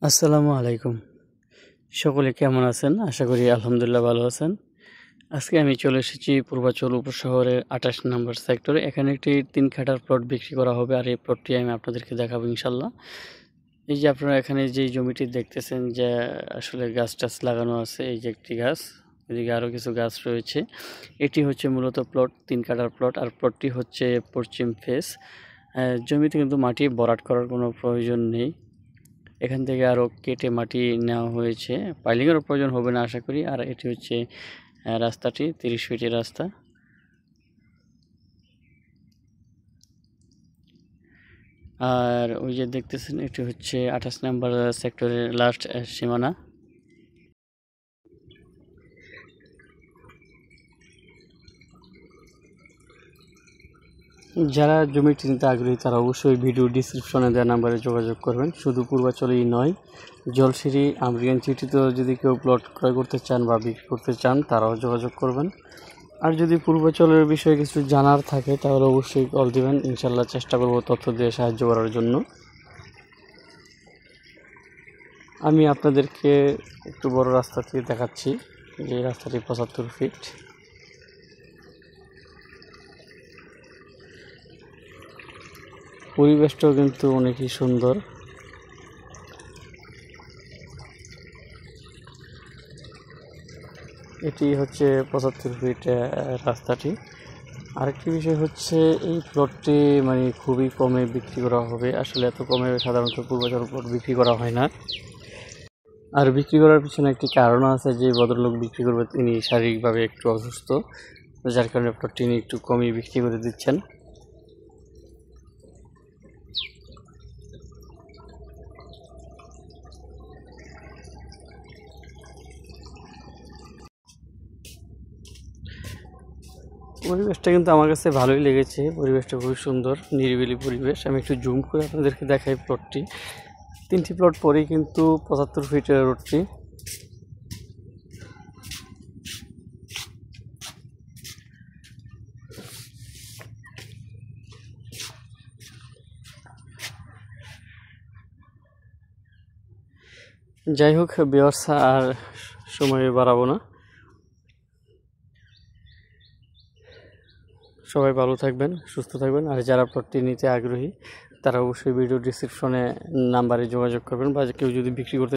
আসসালামু আলাইকুম। সকলে কেমন আছেন? আশা করি আলহামদুলিল্লাহ ভালো আছেন। আজকে আমি চলে এসেছি পূর্বাচল উপশহরের ২৮ নম্বর সেক্টরে। এখানে একটি ৩ কাঠার প্লট বিক্রি করা হবে, আর এই প্লটটি আমি আপনাদেরকে দেখাবো ইনশাল্লাহ। এই যে আপনারা এখানে যে জমিটি দেখতেছেন যে আসলে গাছ-টাছ লাগানো আছে, এই যে একটি গাছ, এদিকে আরও কিছু গাছ রয়েছে। এটি হচ্ছে মূলত প্লট, ৩ কাঠার প্লট, আর প্লটটি হচ্ছে পশ্চিম ফেস। জমিতে কিন্তু মাটি ভরাট করার কোনো প্রয়োজন নেই। এখান থেকে আরও কেটে মাটি নেওয়া হয়েছে, পাইলিংয়েরও প্রয়োজন হবে না আশা করি। আর এটি হচ্ছে রাস্তাটি 30 ফিটের রাস্তা। আর ওই যে দেখতেছেন এটি হচ্ছে 28 নম্বর সেক্টরের লাস্ট সীমানা। যারা জমিটি নিতে আগ্রহী তারা অবশ্যই ভিডিও ডিসক্রিপশনে দেওয়া নাম্বারে যোগাযোগ করবেন। শুধু পূর্বাচলেই নয়, জলসিঁড়ি, আমরিগান সিটিতেও যদি কেউ প্লট ক্রয় করতে চান বা বিক্রি করতে চান তারাও যোগাযোগ করবেন। আর যদি পূর্বাচলের বিষয়ে কিছু জানার থাকে তাহলে অবশ্যই কল দিবেন, ইনশাল্লাহ চেষ্টা করব তথ্য দিয়ে সাহায্য করার জন্য। আমি আপনাদেরকে একটু বড় রাস্তাটি দেখাচ্ছি, যে রাস্তাটি 75 ফিট। পরিবেশটাও কিন্তু অনেকই সুন্দর। এটি হচ্ছে 75 ফিট রাস্তাটি। আরেকটি বিষয় হচ্ছে এই প্লটটি খুবই কমে বিক্রি করা হবে। আসলে এত কমে সাধারণত পূর্বাচল প্লট বিক্রি করা হয় না। আর বিক্রি করার পিছনে একটি কারণ আছে, যে ভদ্রলোক বিক্রি করবে তিনি শারীরিকভাবে একটু অসুস্থ, যার কারণে প্লটটি একটু কমই বিক্রি করে দিচ্ছেন। পরিবেশটা কিন্তু আমার কাছে ভালোই লেগেছে। পরিবেশটা খুবই সুন্দর, নিরিবিলি পরিবেশ। আমি একটু জুম করে আপনাদেরকে দেখাই প্লটটি। 3টি প্লট পরেই কিন্তু 75 ফিটের রোডটি। যাই হোক ভিউয়ার্স, আর সময় বাড়াবো না। সবাই ভালো থাকবেন, সুস্থ থাকবেন। আর যারা প্লটটি নিতে আগ্রহী তারা অবশ্যই ভিডিও ডিসক্রিপশনে নাম্বারে যোগাযোগ করবেন, বা কেউ যদি বিক্রি করতে